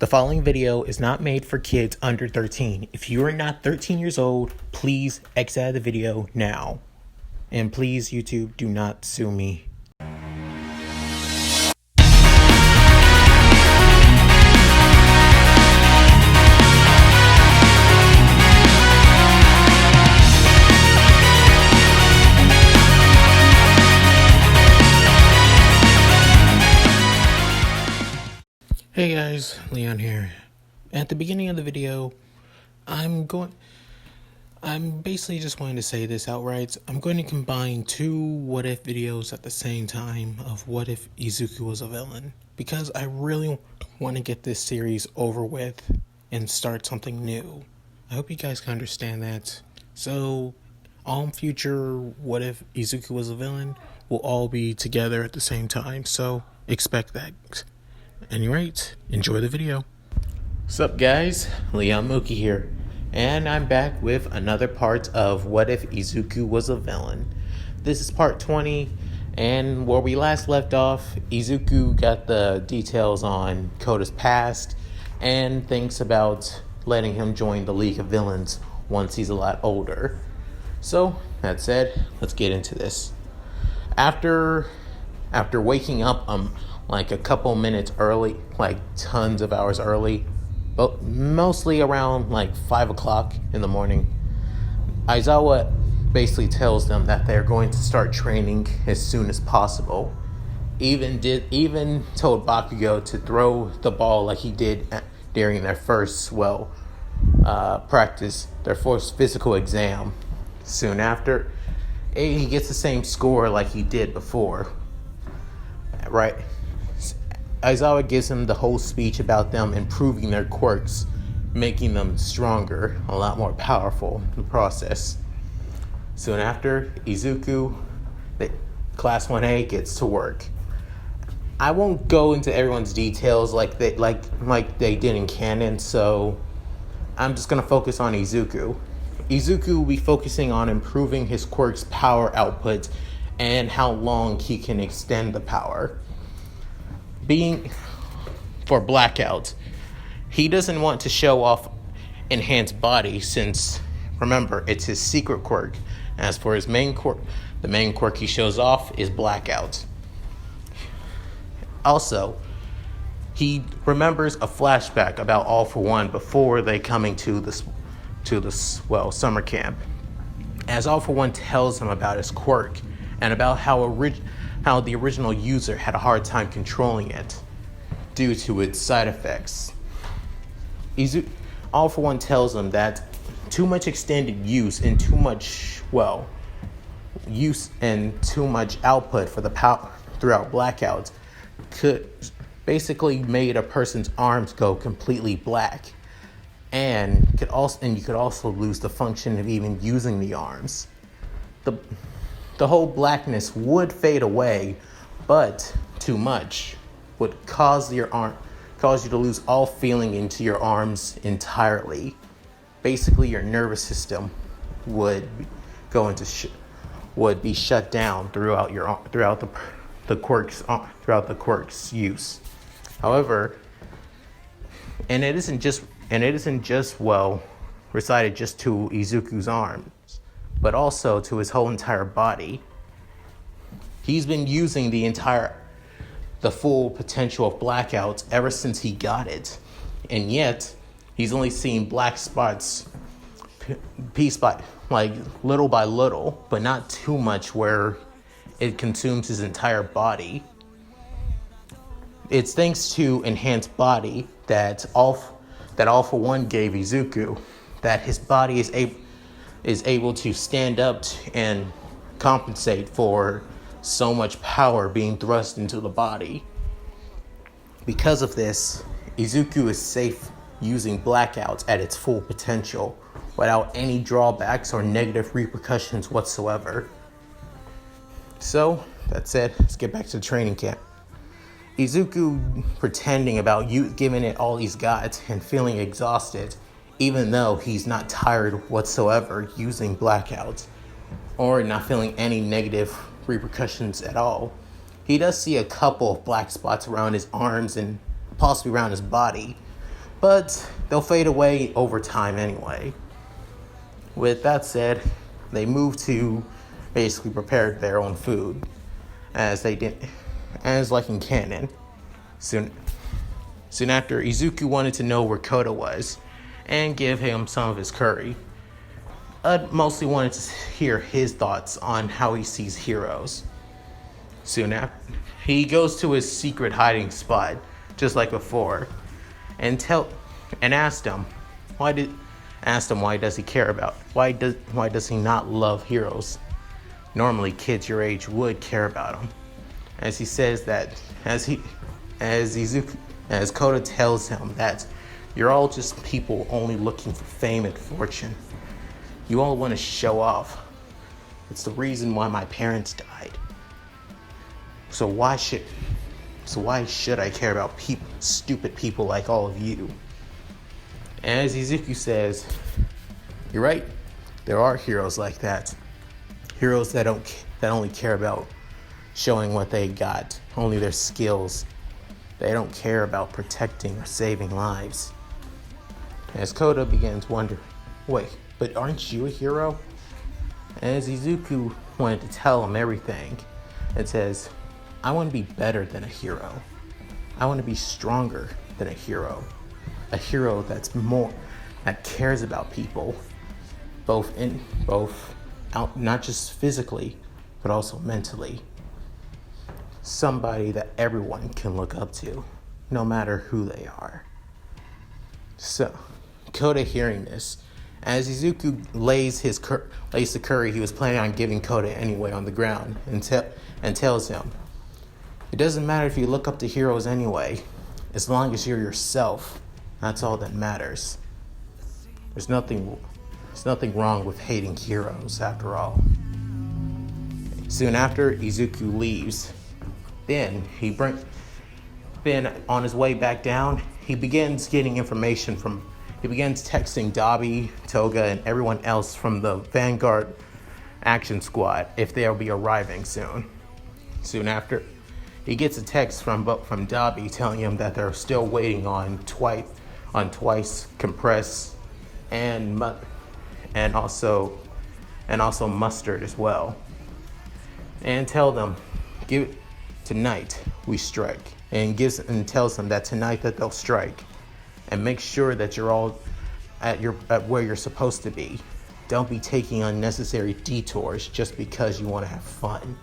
The following video is not made for kids under 13. If you are not 13 years old, please exit out of the video now. And please, YouTube, do not sue me. Hey guys, Leon here. At the beginning of the video, I'm basically just going to say this outright. I'm going to combine two what if videos at the same time of what if Izuku was a villain. Because I really want to get this series over with and start something new. I hope you guys can understand that. So, all future what if Izuku was a villain will all be together at the same time. So, expect that. Anyway, enjoy the video. What's up guys, Leon Mookie here, and I'm back with another part of What If Izuku Was a Villain. This is part 20, and where we last left off, Izuku got the details on Kota's past, and thinks about letting him join the League of Villains once he's a lot older. So, that said, let's get into this. After waking up like a couple minutes early, like tons of hours early, but mostly around like 5 o'clock in the morning, Aizawa basically tells them that they're going to start training as soon as possible. Even told Bakugo to throw the ball like he did during their first practice, their first physical exam. Soon after, he gets the same score like he did before, right? Aizawa gives him the whole speech about them improving their quirks, making them stronger, a lot more powerful in the process. Soon after, Izuku, the Class 1A, gets to work. I won't go into everyone's details like they did in canon, so I'm just going to focus on Izuku. Izuku will be focusing on improving his quirk's power output and how long he can extend the power. Being for blackout, he doesn't want to show off enhanced body since, remember, it's his secret quirk. As for his main quirk, the main quirk he shows off is blackout. Also, he remembers a flashback about All For One before they coming to the summer camp. As All For One tells him about his quirk and about how the original user had a hard time controlling it due to its side effects. All For One tells him that too much extended use and too much output for the power throughout blackouts could basically made a person's arms go completely black, and you could also lose the function of even using the arms. The whole blackness would fade away, but too much would cause you to lose all feeling into your arms entirely. Basically, your nervous system would be shut down throughout the quirk's use. However, and it isn't just recited just to Izuku's arms, but also to his whole entire body. He's been using the full potential of blackouts ever since he got it, and yet he's only seen black spots little by little, but not too much where it consumes his entire body. It's thanks to enhanced body that All For One gave Izuku that his body is able to stand up and compensate for so much power being thrust into the body. Because of this, Izuku is safe using blackouts at its full potential without any drawbacks or negative repercussions whatsoever. So, that said, let's get back to the training camp. Izuku pretending about giving it all he's got and feeling exhausted, even though he's not tired whatsoever using blackouts, or not feeling any negative repercussions at all. He does see a couple of black spots around his arms and possibly around his body, but they'll fade away over time anyway. With that said, they move to basically prepare their own food, as like in canon. Soon after, Izuku wanted to know where Kota was and give him some of his curry. Mostly wanted to hear his thoughts on how he sees heroes. Soon after, he goes to his secret hiding spot, just like before, and asked him why does he care about why does he not love heroes? Normally, kids your age would care about him, as he says that as Kota tells him that you're all just people only looking for fame and fortune. You all want to show off. It's the reason why my parents died. So why should I care about stupid people like all of you? And as Izuku says, you're right. There are heroes like that. Heroes that only care about showing what they got, only their skills. They don't care about protecting or saving lives. As Kota begins to wonder, wait, but aren't you a hero? And as Izuku wanted to tell him everything, it says, I want to be better than a hero. I want to be stronger than a hero. A hero that cares about people, not just physically, but also mentally. Somebody that everyone can look up to, no matter who they are. So, Kota hearing this, as Izuku lays the curry he was planning on giving Kota anyway on the ground, and tells him, it doesn't matter if you look up to heroes anyway, as long as you're yourself, that's all that matters. There's nothing wrong with hating heroes, after all. Soon after, Izuku leaves. Then on his way back down, he begins texting Dabi, Toga, and everyone else from the Vanguard action squad if they'll be arriving soon. Soon after, he gets a text from Dabi telling him that they're still waiting on Twice, Compress, and also Mustard as well. And tell them, tonight we strike, and tells them that tonight that they'll strike, and make sure that you're all at where you're supposed to be. Don't be taking unnecessary detours just because you want to have fun.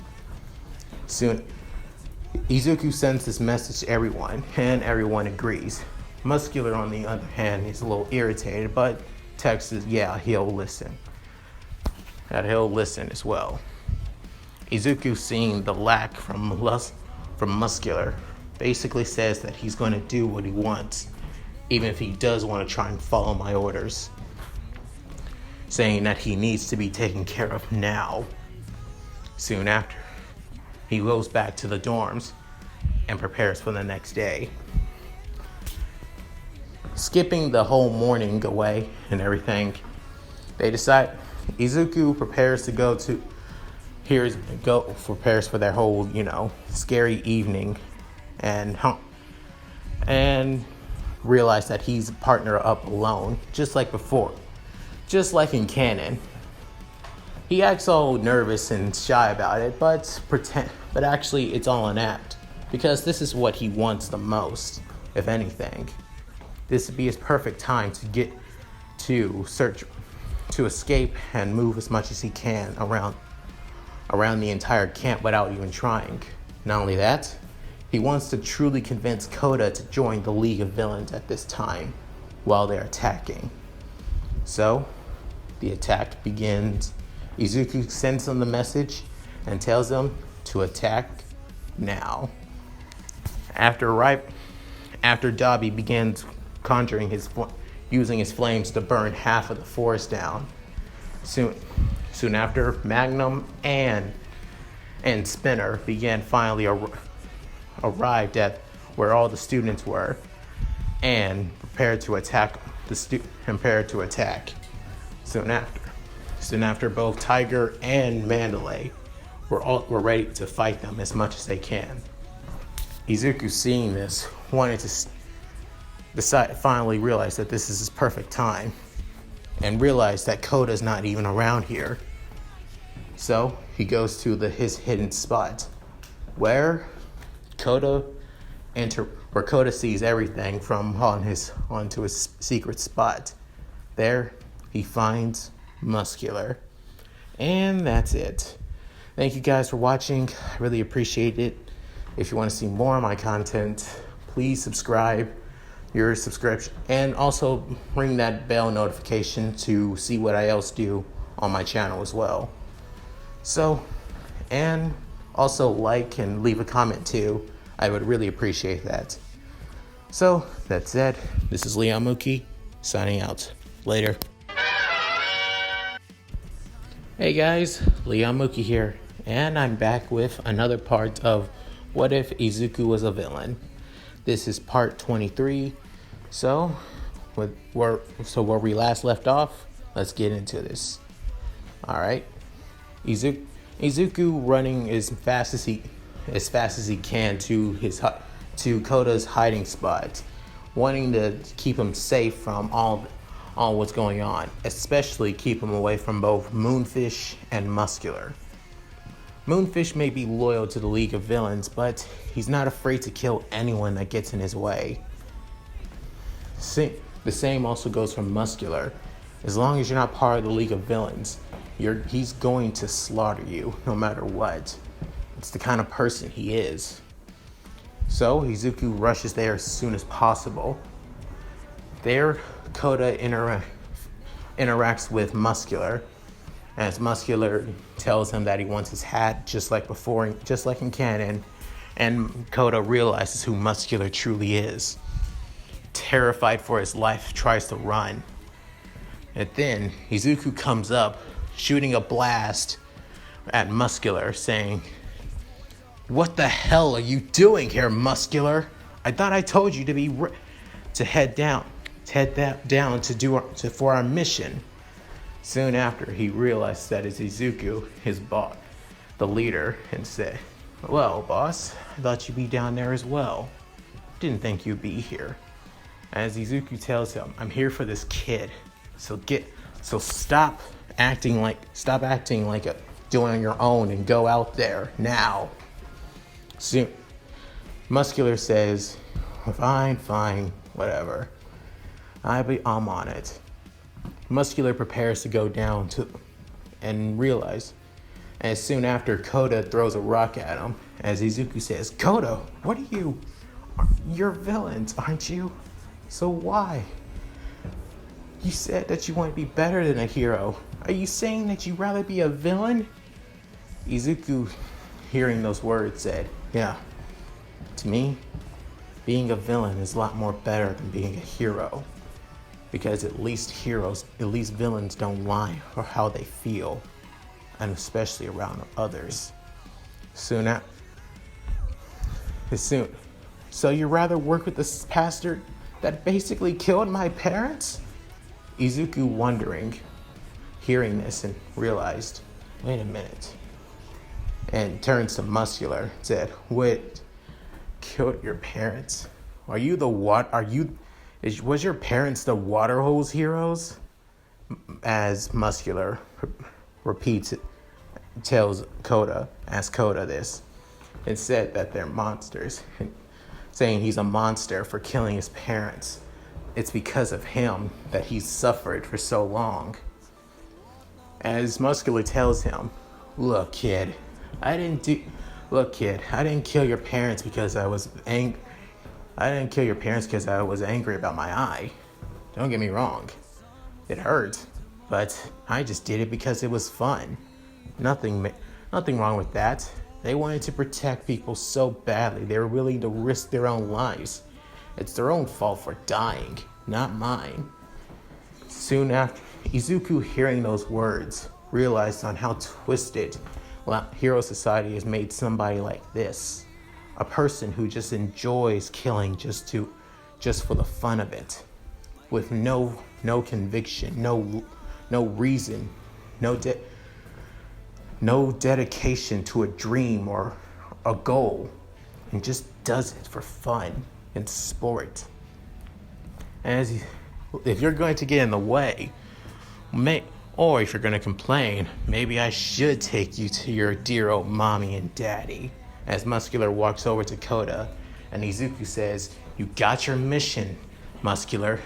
Soon, Izuku sends this message to everyone, and everyone agrees. Muscular, on the other hand, is a little irritated, but texts he'll listen. That he'll listen as well. Izuku, seeing the lack from Muscular, basically says that he's going to do what he wants, even if he does want to try and follow my orders, saying that he needs to be taken care of now. Soon after, he goes back to the dorms and prepares for the next day. Skipping the whole morning away and everything, they decide Izuku prepares for their whole, scary evening, and realize that he's partner up alone, just like before, just like in canon. He acts all nervous and shy about it, but actually it's all an act, because this is what he wants the most, if anything. This would be his perfect time to escape and move as much as he can around the entire camp without even trying. Not only that, he wants to truly convince Kota to join the League of Villains at this time while they're attacking. So, the attack begins. Izuku sends him the message and tells him to attack now. After Dabi begins using his flames to burn half of the forest down. Soon after, Magnum and Spinner finally arrived at where all the students were and prepared to attack. Soon after, both Tiger and Mandalay were ready to fight them as much as they can. Izuku, seeing this, wanted finally realized that this is his perfect time and realized that Kota's not even around here. So he goes to his hidden spot where Kota sees everything from onto his secret spot. There he finds Muscular. And that's it. Thank you guys for watching. I really appreciate it. If you want to see more of my content, please subscribe. Your subscription, and also ring that bell notification to see what I else do on my channel as well. So, and also like and leave a comment too. I would really appreciate that. So, that said, this is Leon Mookie signing out. Later. Hey guys, Leon Mookie here, and I'm back with another part of What If Izuku Was a Villain? This is part 23. So, where we last left off, let's get into this. All right, Izuku running as fast as he can to Kota's hiding spot, wanting to keep him safe from all what's going on, especially keep him away from both Moonfish and Muscular. Moonfish may be loyal to the League of Villains, but he's not afraid to kill anyone that gets in his way. The same also goes for Muscular. As long as you're not part of the League of Villains, he's going to slaughter you no matter what. It's the kind of person he is. So Izuku rushes there as soon as possible. There, Kota interacts with Muscular, as Muscular tells him that he wants his hat just like in canon, and Kota realizes who Muscular truly is. Terrified for his life, tries to run. And then Izuku comes up, shooting a blast at Muscular, saying, "What the hell are you doing here, Muscular? I thought I told you to head down for our mission." Soon after, he realized that it's Izuku, his boss, the leader, and said, "Well, boss, I thought you'd be down there as well. Didn't think you'd be here." As Izuku tells him, "I'm here for this kid, so stop acting like doing on your own and go out there now." Soon, Muscular says, Fine, whatever. I'm on it." Muscular prepares to go down and realize, and soon after, Kota throws a rock at him. As Izuku says, "Kota, what are you? You're villains, aren't you? So why? You said that you want to be better than a hero. Are you saying that you'd rather be a villain?" Izuku, hearing those words, said, "Yeah, to me, being a villain is a lot more better than being a hero. Because at least villains don't lie or how they feel, and especially around others." So you'd rather work with this pastor that basically killed my parents? Izuku, wondering, hearing this, and realized, wait a minute, and turns to Muscular and said, "Wait, killed your parents? Was your parents the water hose heroes?" As Muscular asks Kota this, and said that they're monsters, saying he's a monster for killing his parents. It's because of him that he's suffered for so long. As Muscular tells him, Look, kid, I didn't kill your parents because I was angry. I didn't kill your parents because I was angry about my eye. Don't get me wrong. It hurt, but I just did it because it was fun. Nothing wrong with that. They wanted to protect people so badly, they were willing to risk their own lives. It's their own fault for dying, not mine." Soon after, Izuku, hearing those words, realized on how twisted Hero Society has made somebody like this. A person who just enjoys killing just for the fun of it. With no conviction, no reason, no dedication to a dream or a goal, and just does it for fun and sport. If you're going to get in the way, or if you're going to complain, maybe I should take you to your dear old mommy and daddy. As Muscular walks over to Kota, and Izuku says, "You got your mission, Muscular.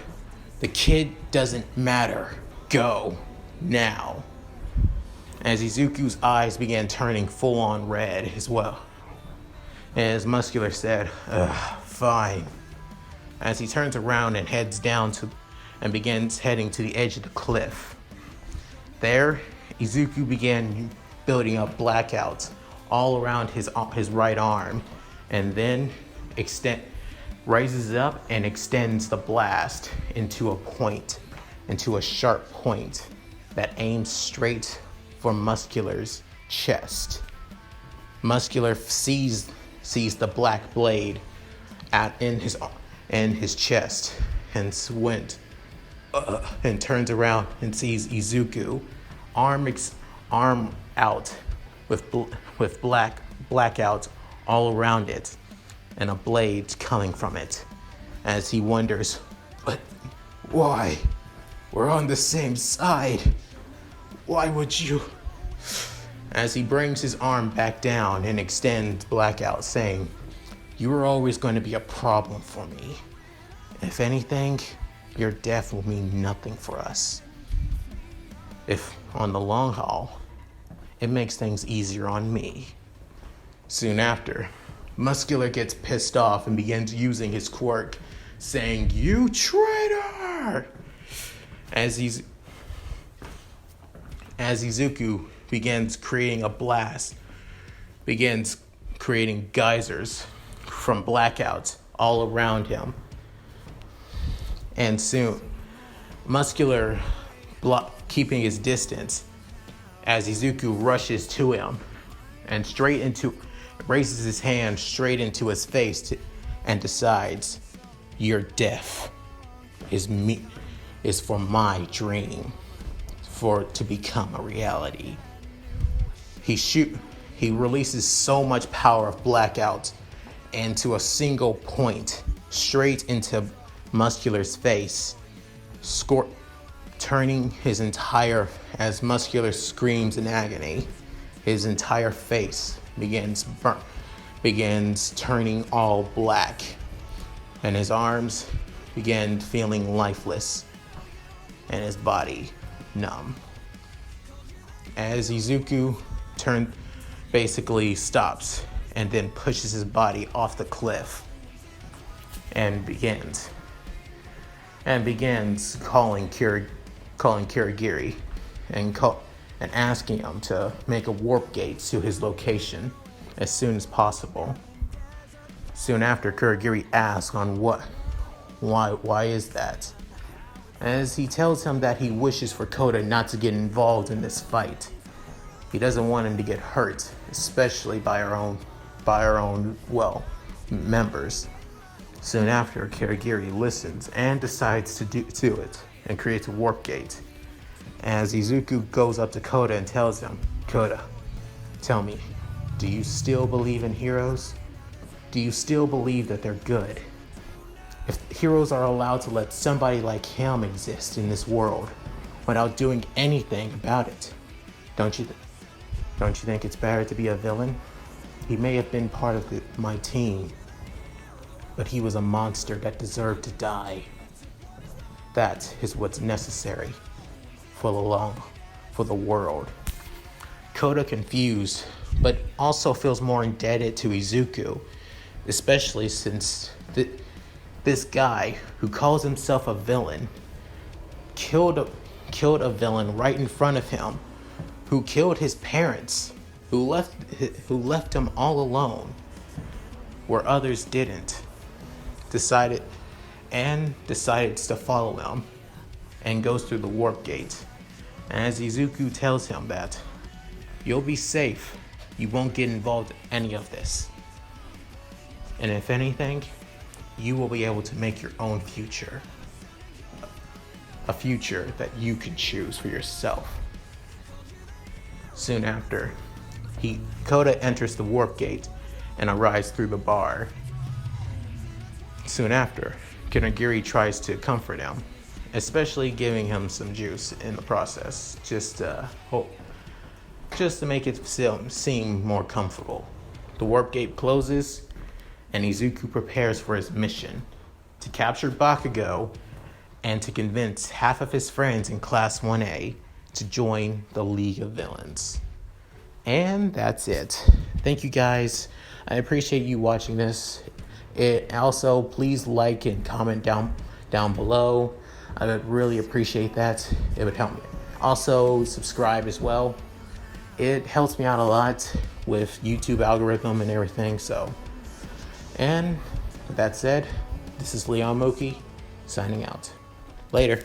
The kid doesn't matter. Go, now." As Izuku's eyes began turning full-on red as well. As Muscular said, "Fine." As he turns around and heads down and begins heading to the edge of the cliff. There, Izuku began building up blackouts all around his right arm, and then raises up and extends the blast into a sharp point that aims straight for Muscular's chest. Muscular sees the black blade in his chest and and turns around and sees Izuku, arm out with blackouts all around it and a blade coming from it. As he wonders, "But why? We're on the same side. Why would you?" As he brings his arm back down and extends blackout, saying, "You were always going to be a problem for me. If anything, your death will mean nothing for us. If on the long haul, it makes things easier on me." Soon after, Muscular gets pissed off and begins using his quirk, saying, "You traitor!" As Izuku begins creating geysers from blackouts all around him. And soon, Muscular keeping his distance as Izuku rushes to him and raises his hand straight into his face and decides, "Your death is for my dream to become a reality." He releases so much power of blackout into a single point straight into Muscular's face, turning as Muscular screams in agony, his entire face begins turning all black, and his arms begin feeling lifeless, and his body numb. As Izuku basically stops and then pushes his body off the cliff and begins calling Kirigiri and asking him to make a warp gate to his location as soon as possible. Soon after, Kirigiri asks why is that? As he tells him that he wishes for Kota not to get involved in this fight. He doesn't want him to get hurt, especially by our own members. Soon after, Kirigiri listens and decides to do it and creates a warp gate. As Izuku goes up to Kota and tells him, "Kota, tell me, do you still believe in heroes? Do you still believe that they're good? If heroes are allowed to let somebody like him exist in this world without doing anything about it, don't you think it's better to be a villain? He may have been part of my team, but he was a monster that deserved to die. That is what's necessary for the world." Kota, confused, but also feels more indebted to Izuku, especially since this guy who calls himself a villain killed a villain right in front of him, who killed his parents, who left him all alone where others didn't. Decided to follow him and goes through the warp gate. And as Izuku tells him that you'll be safe, you won't get involved in any of this. And if anything, you will be able to make your own future. A future that you can choose for yourself. Soon after, Kota enters the warp gate and arrives through the bar. Soon after, Kanagiri tries to comfort him, especially giving him some juice in the process, just to make it seem more comfortable. The warp gate closes, and Izuku prepares for his mission to capture Bakugo and to convince half of his friends in Class 1A to join the League of Villains. And that's it. Thank you guys. I appreciate you watching this. Also, please like and comment down below. I would really appreciate that. It would help me. Also, subscribe as well. It helps me out a lot with YouTube algorithm and everything. And with that said, this is Leon Moki signing out. Later.